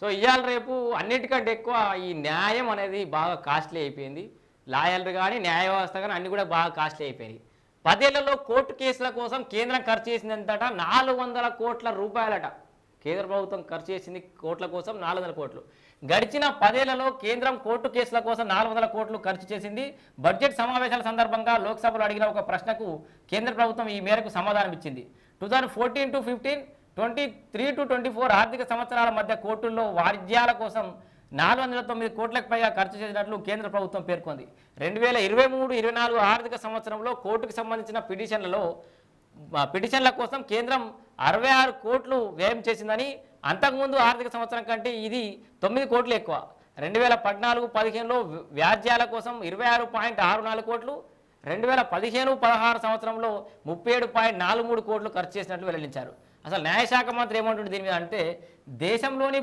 So ఇవాళ రేపు అన్నిటికంటే ఎక్కువ ఈ న్యాయం అనేది బాగా కాస్ట్లీ అయిపోయింది. లాయర్లు కానీ న్యాయ వ్యవస్థ కానీ అన్నీ కూడా బాగా కాస్ట్లీ అయిపోయినాయి. 10 ఏళ్లలో కోర్టు కేసుల కోసం కేంద్రం ఖర్చు చేసింది ఎంతట 400 కోట్ల రూపాయలట. కేంద్ర ప్రభుత్వం ఖర్చు చేసింది కోట్ల కోసం 400 కోట్లు. గడిచిన 10 ఏళ్లలో కేంద్రం కోర్టు కేసుల కోసం 400 కోట్లు ఖర్చు చేసింది. బడ్జెట్ సమావేశాల సందర్భంగా లోక్సభలో అడిగిన ఒక ప్రశ్నకు కేంద్ర ప్రభుత్వం ఈ మేరకు సమాధానం ఇచ్చింది. 2014 to 15, 23 to 24 ఆర్థిక సంవత్సరాల మధ్య కోర్టుల్లో వాయిద్యాల కోసం 409 కోట్లకు పైగా ఖర్చు చేసినట్లు కేంద్ర ప్రభుత్వం పేర్కొంది. 2023-24 ఆర్థిక సంవత్సరంలో కోర్టుకు సంబంధించిన పిటిషన్ల కోసం కేంద్రం 66 కోట్లు వ్యయం చేసిందని, అంతకుముందు ఆర్థిక సంవత్సరం కంటే ఇది 9 కోట్లు ఎక్కువ. 2014-15లో వ్యాజ్యాల కోసం 26.64 కోట్లు, 2015-16 సంవత్సరంలో 37.43 కోట్లు ఖర్చు చేసినట్లు వెల్లడించారు. అసలు న్యాయశాఖ మంత్రి ఏమంటుంది దీని మీద అంటే, దేశంలోని